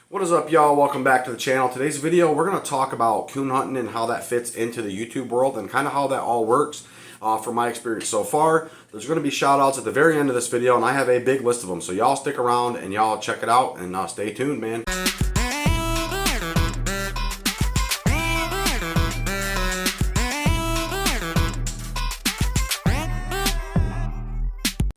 What is up, y'all? Welcome back to the channel. Today's video, we're going to talk about coon hunting and how that fits into the YouTube world and kind of how that all works from my experience so far. There's going to be shout outs at the very end of this video, and I have a big list of them. So y'all stick around and y'all check it out and stay tuned, man.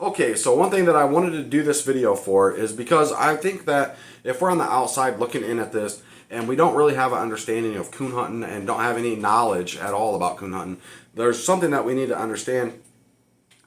Okay, so one thing that I wanted to do this video for is because I think that if we're on the outside looking in at this and we don't really have an understanding of coon hunting and don't have any knowledge at all about coon hunting, there's something that we need to understand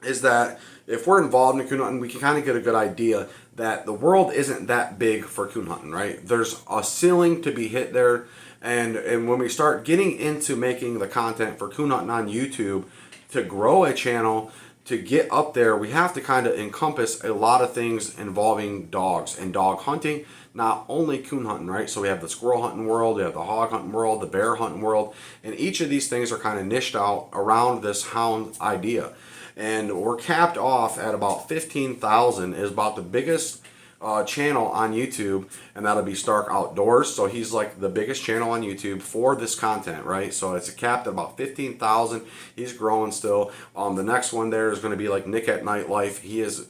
is that if we're involved in coon hunting, we can kind of get a good idea that the world isn't that big for coon hunting, right? There's a ceiling to be hit there, and when we start getting into making the content for coon hunting on YouTube to grow a channel, to get up there, we have to kind of encompass a lot of things involving dogs and dog hunting, not only coon hunting, right? So we have the squirrel hunting world, we have the hog hunting world, the bear hunting world, and each of these things are kind of niched out around this hound idea. And we're capped off at about 15,000 is about the biggest channel on YouTube, and that'll be Stark Outdoors. So he's like the biggest channel on YouTube for this content, right? So it's capped at about 15,000. He's growing still. The next one there is going to be like Nick at Nightlife. He is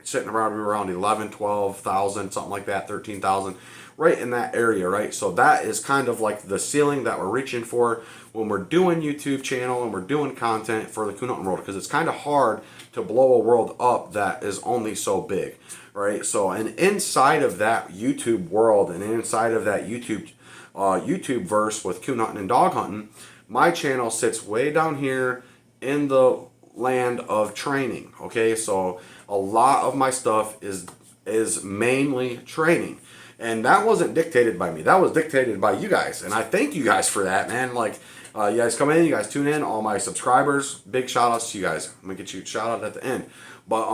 sitting around 11, 12,000, something like that, 13,000, right in that area, right? So that is kind of like the ceiling that we're reaching for when we're doing YouTube channel and we're doing content for the coon hunting world, because it's kind of hard to blow a world up that is only so big, right? So, and inside of that YouTube world and inside of that YouTube verse with coon hunting and dog hunting, my channel sits way down here in the land of training. Okay, so a lot of my stuff is mainly training, and that wasn't dictated by me. That was dictated by you guys, and I thank you guys for that, man. Like, you guys come in, you guys tune in, all my subscribers, big shout outs to you guys. I'm gonna get you a shout out at the end, but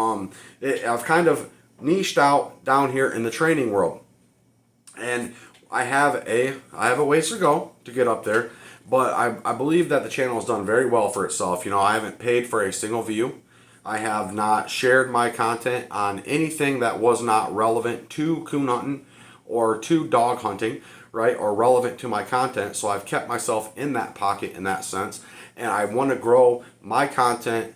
I've kind of niched out down here in the training world, and I have a ways to go to get up there, but I believe that the channel has done very well for itself. You know, I haven't paid for a single view. I have not shared my content on anything that was not relevant to coon hunting or to dog hunting, right, or relevant to my content. So I've kept myself in that pocket in that sense, and I want to grow my content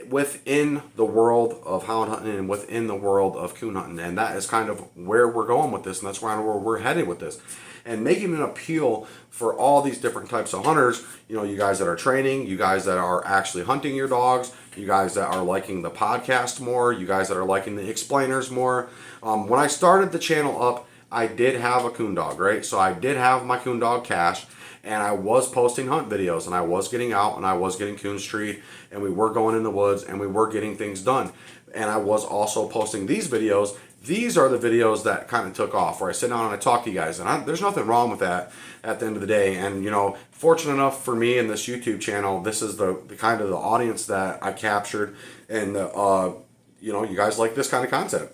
within the world of hound hunting and within the world of coon hunting, and that is kind of where we're going with this, and that's where we're headed with this, and making an appeal for all these different types of hunters. You know, you guys that are training, you guys that are actually hunting your dogs, you guys that are liking the podcast more, you guys that are liking the explainers more. When I started the channel up, I did have a coon dog, right? So I did have my coon dog Cash, and I was posting hunt videos, and I was getting out, and I was getting coons treed, and we were going in the woods, and we were getting things done. And I was also posting these videos. These are the videos that kind of took off, where I sit down and I talk to you guys, and there's nothing wrong with that at the end of the day. And, you know, fortunate enough for me in this YouTube channel, this is the kind of the audience that I captured, and, you know, you guys like this kind of content.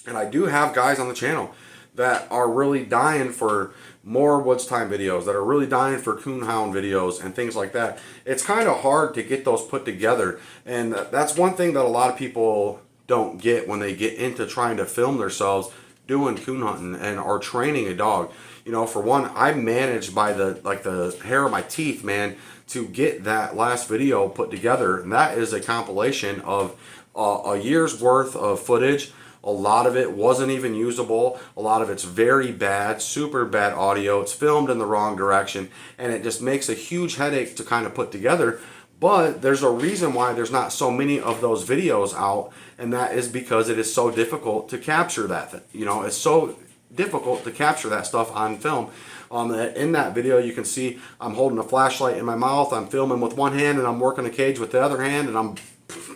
And I do have guys on the channel that are really dying for more woods time videos, that are really dying for coon hound videos and things like that. It's kind of hard to get those put together, and that's one thing that a lot of people don't get when they get into trying to film themselves doing coon hunting and or training a dog. You know, for one, I managed by the hair of my teeth, man, to get that last video put together, and that is a compilation of a year's worth of footage. A lot of it wasn't even usable. A lot of it's very bad, super bad audio. It's filmed in the wrong direction, and it just makes a huge headache to kind of put together. But there's a reason why there's not so many of those videos out, and that is because it is so difficult to capture that. You know, it's so difficult to capture that stuff on film. In that video, you can see I'm holding a flashlight in my mouth, I'm filming with one hand, and I'm working a cage with the other hand, and I'm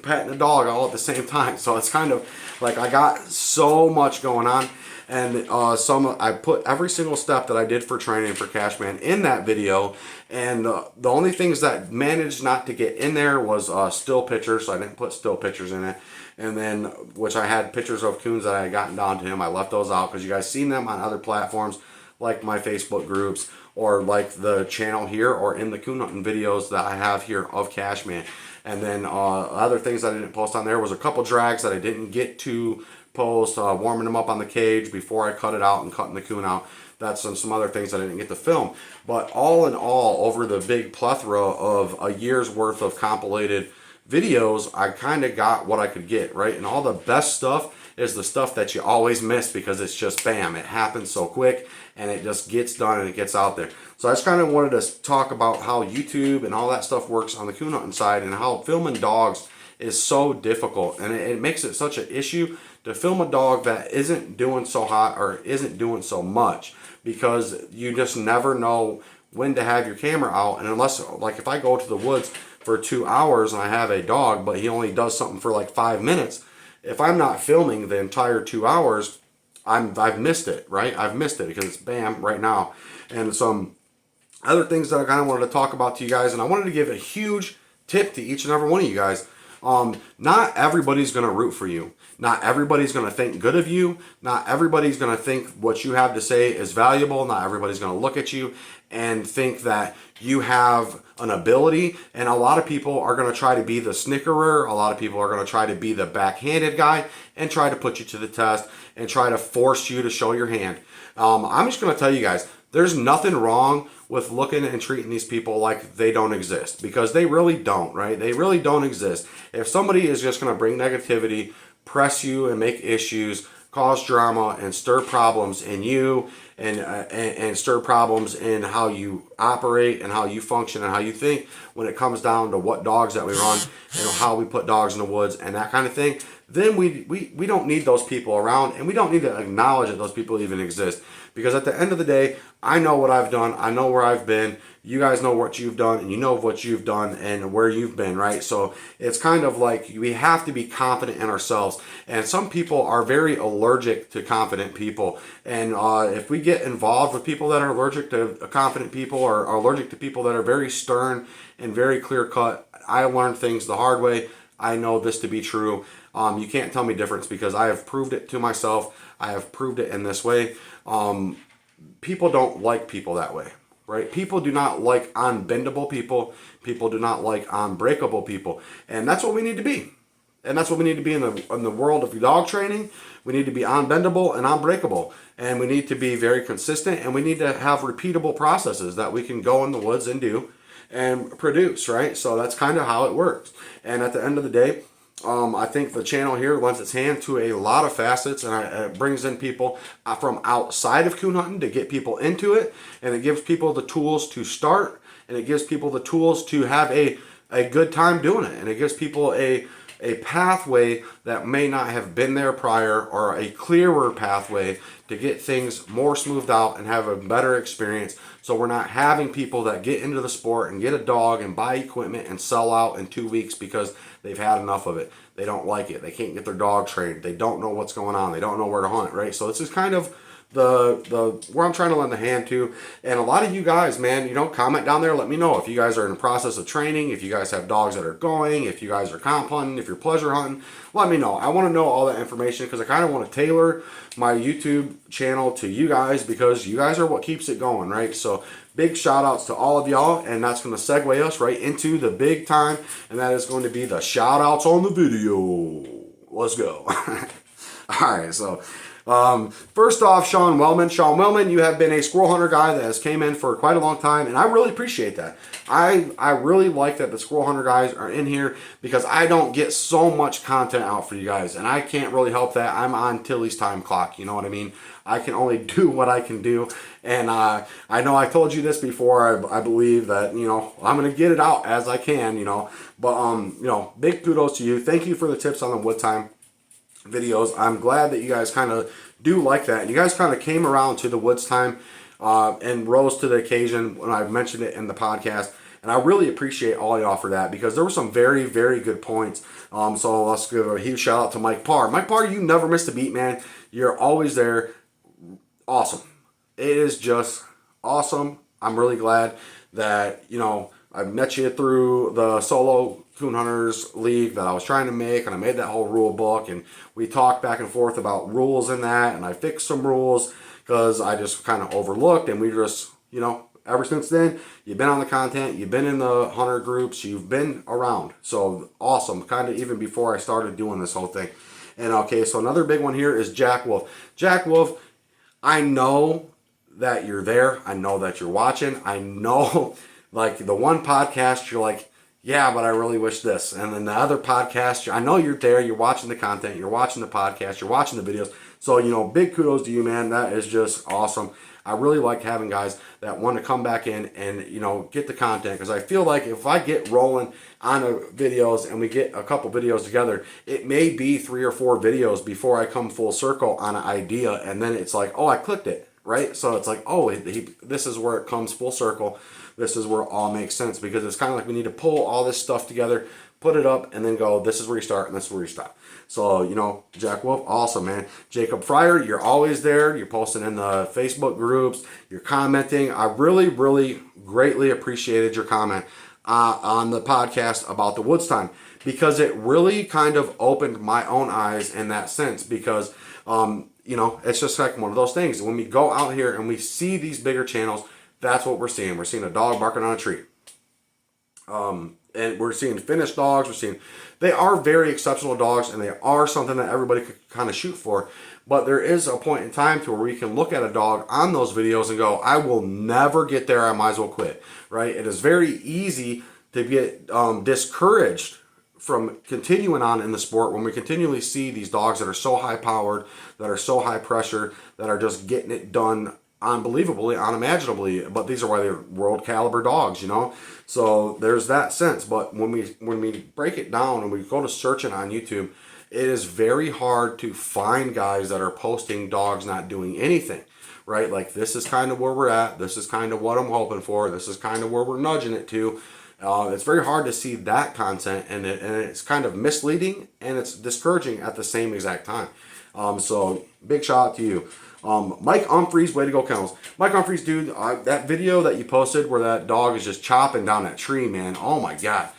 petting a dog all at the same time. So it's kind of like I got so much going on, and I put every single step that I did for training for Cashman in that video, and the only things that managed not to get in there was still pictures, so I didn't put still pictures in it. And then, which I had pictures of coons that I had gotten down to him, I left those out because you guys seen them on other platforms like my Facebook groups or like the channel here or in the coon hunting videos that I have here of Cashman. And then other things that I didn't post on there was a couple drags that I didn't get to post, warming them up on the cage before I cut it out and cutting the coon out. That's some other things I didn't get to film. But all in all, over the big plethora of a year's worth of compilated videos, I kind of got what I could get, right? And all the best stuff is the stuff that you always miss because it's just bam, it happens so quick and it just gets done and it gets out there. So I just kind of wanted to talk about how YouTube and all that stuff works on the coon hunting side and how filming dogs is so difficult, and it makes it such an issue to film a dog that isn't doing so hot or isn't doing so much, because you just never know when to have your camera out. And unless, like, if I go to the woods for 2 hours and I have a dog but he only does something for like 5 minutes, if I'm not filming the entire 2 hours, I've missed it, right? I've missed it because it's bam right now. And some other things that I kind of wanted to talk about to you guys, and I wanted to give a huge tip to each and every one of you guys. Not everybody's going to root for you. Not everybody's going to think good of you. Not everybody's going to think what you have to say is valuable. Not everybody's going to look at you and think that you have an ability. And a lot of people are going to try to be the snickerer. A lot of people are going to try to be the backhanded guy and try to put you to the test and try to force you to show your hand. I'm just going to tell you guys, there's nothing wrong with looking and treating these people like they don't exist, because they really don't, right? They really don't exist. If somebody is just going to bring negativity, press you and make issues, cause drama and stir problems in you and stir problems in how you operate and how you function and how you think when it comes down to what dogs that we run and how we put dogs in the woods and that kind of thing, then we don't need those people around, and we don't need to acknowledge that those people even exist. Because at the end of the day, I know what I've done. I know where I've been. You guys know what you've done, and you know what you've done and where you've been, right? So it's kind of like we have to be confident in ourselves. And some people are very allergic to confident people. And if we get involved with people that are allergic to confident people or are allergic to people that are very stern and very clear-cut, I learned things the hard way. I know this to be true. You can't tell me difference because I have proved it to myself. I have proved it in this way. People don't like people that way, right? People do not like unbendable people. People do not like unbreakable people. And that's what we need to be. And that's what we need to be in the world of dog training. We need to be unbendable and unbreakable. And we need to be very consistent, and we need to have repeatable processes that we can go in the woods and do and produce, right? So that's kind of how it works. And at the end of the day, I think the channel here lends its hand to a lot of facets, and it brings in people from outside of coon hunting to get people into it, and it gives people the tools to start, and it gives people the tools to have a good time doing it, and it gives people a pathway that may not have been there prior, or a clearer pathway to get things more smoothed out and have a better experience. So we're not having people that get into the sport and get a dog and buy equipment and sell out in 2 weeks because they've had enough of it. They don't like it. They can't get their dog trained. They don't know what's going on. They don't know where to hunt, right? So this is kind of the where I'm trying to lend a hand to. And a lot of you guys, man, you know, comment down there, let me know if you guys are in the process of training, if you guys have dogs that are going, if you guys are comp hunting, if you're pleasure hunting. Let me know. I want to know all that information because I kind of want to tailor my YouTube channel to you guys, because you guys are what keeps it going, right? So big shout outs to all of y'all, and that's going to segue us right into the big time, and that is going to be the shout outs on the video. Let's go. All right, so first off, Sean Wellman. Sean Wellman, you have been a squirrel hunter guy that has came in for quite a long time, and I really appreciate that. I really like that the squirrel hunter guys are in here, because I don't get so much content out for you guys, and I can't really help that. I'm on Tilly's time clock, you know what I mean? I can only do what I can do, and I know I told you this before. I believe that, you know, I'm going to get it out as I can, you know, but, you know, big kudos to you. Thank you for the tips on the wood time videos. I'm glad that you guys kind of do like that. You guys kind of came around to the woods time and rose to the occasion when I mentioned it in the podcast. And I really appreciate all y'all for that, because there were some very, very good points. So let's give a huge shout out to Mike Parr. Mike Parr, you never missed a beat, man. You're always there. Awesome. It is just awesome. I'm really glad that, you know, I met you through the solo Coon Hunters League that I was trying to make, and I made that whole rule book, and we talked back and forth about rules in that, and I fixed some rules because I just kind of overlooked, and we just, you know, ever since then, you've been on the content, you've been in the hunter groups, you've been around. So awesome, kind of even before I started doing this whole thing. And okay, so another big one here is Jack Wolf. Jack Wolf, I know that you're there. I know that you're watching. I know, like, the one podcast you're like, yeah, but I really wish this. And then the other podcast, I know you're there. You're watching the content. You're watching the podcast. You're watching the videos. So, you know, big kudos to you, man. That is just awesome. I really like having guys that want to come back in and, you know, get the content, because I feel like if I get rolling on videos and we get a couple videos together, it may be 3 or 4 videos before I come full circle on an idea, and then it's like, oh, I clicked it, right? So it's like, oh, this is where it comes full circle. This is where it all makes sense, because it's kind of like we need to pull all this stuff together, put it up, and then go, this is where you start and this is where you stop. So, you know, Jack Wolf, awesome, man. Jacob Fryer, you're always there. You're posting in the Facebook groups. You're commenting. I really, really greatly appreciated your comment on the podcast about the woods time, because it really kind of opened my own eyes in that sense, because, you know, it's just like one of those things. When we go out here and we see these bigger channels, that's what we're seeing. We're seeing a dog barking on a tree. And we're seeing finished dogs. They are very exceptional dogs, and they are something that everybody could kind of shoot for. But there is a point in time to where we can look at a dog on those videos and go, I will never get there. I might as well quit, right? It is very easy to get discouraged from continuing on in the sport when we continually see these dogs that are so high powered, that are so high pressure, that are just getting it done unbelievably, unimaginably. But these are why they're world caliber dogs, you know. So there's that sense. But when we break it down and we go to searching on YouTube, it is very hard to find guys that are posting dogs not doing anything, right? Like, this is kind of where we're at. This is kind of what I'm hoping for. This is kind of where we're nudging it to. It's very hard to see that content, and it's kind of misleading, and it's discouraging at the same exact time. So big shout out to you. Mike Humphreys, way to go, Kennels. Mike Humphreys, dude, that video that you posted where that dog is just chopping down that tree, man, oh my God.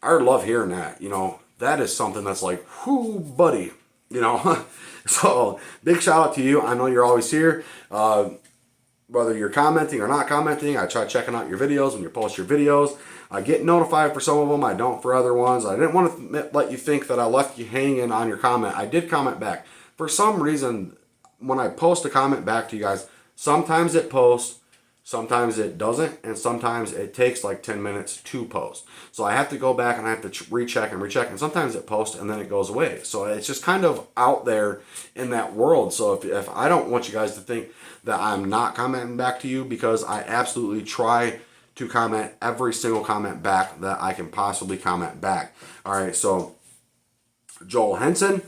I love hearing that, you know. That is something that's like, whoo, buddy, you know. So big shout out to you. I know you're always here. Whether you're commenting or not commenting, I try checking out your videos when you post your videos. I get notified for some of them. I don't for other ones. I didn't want to let you think that I left you hanging on your comment. I did comment back. For some reason, when I post a comment back to you guys, sometimes it posts, sometimes it doesn't, and sometimes it takes like 10 minutes to post. So I have to go back and I have to recheck, and sometimes it posts and then it goes away. So it's just kind of out there in that world. So if I don't want you guys to think that I'm not commenting back to you, because I absolutely try to comment every single comment back that I can possibly comment back. All right, so Joel Henson,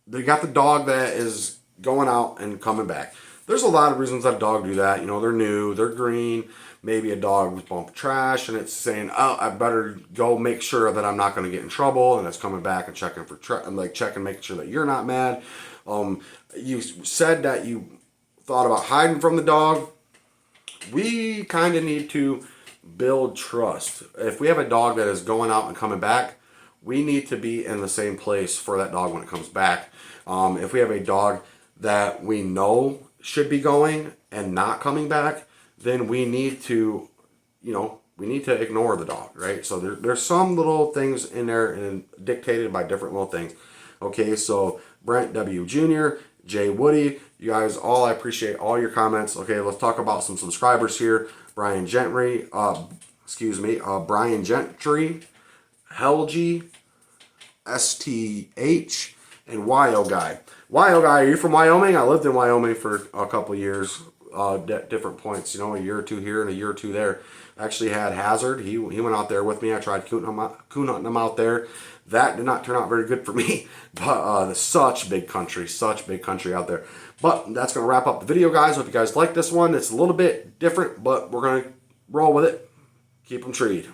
they got the dog that is going out and coming back. There's a lot of reasons that a dog do that. You know, they're new, they're green. Maybe a dog was bumping trash and it's saying, oh, I better go make sure that I'm not going to get in trouble. And it's coming back and checking for, making sure that you're not mad. You said that you thought about hiding from the dog. We kind of need to build trust. If we have a dog that is going out and coming back, we need to be in the same place for that dog when it comes back. If we have a dog that we know should be going and not coming back, then we need to, ignore the dog, right? So there's some little things in there and dictated by different little things. Okay, so Brent W. Jr., Jay Woody, you guys all, I appreciate all your comments. Okay, let's talk about some subscribers here. Brian Gentry, Brian Gentry, Helgi, STH, and YO Guy. YO Guy, are you from Wyoming? I lived in Wyoming for a couple years, different points, a year or two here and a year or two there. Actually had Hazard. He went out there with me. I tried coon hunting him out there. That did not turn out very good for me. But such big country out there. But that's going to wrap up the video, guys. Hope you guys like this one. It's a little bit different, but we're going to roll with it. Keep them treed.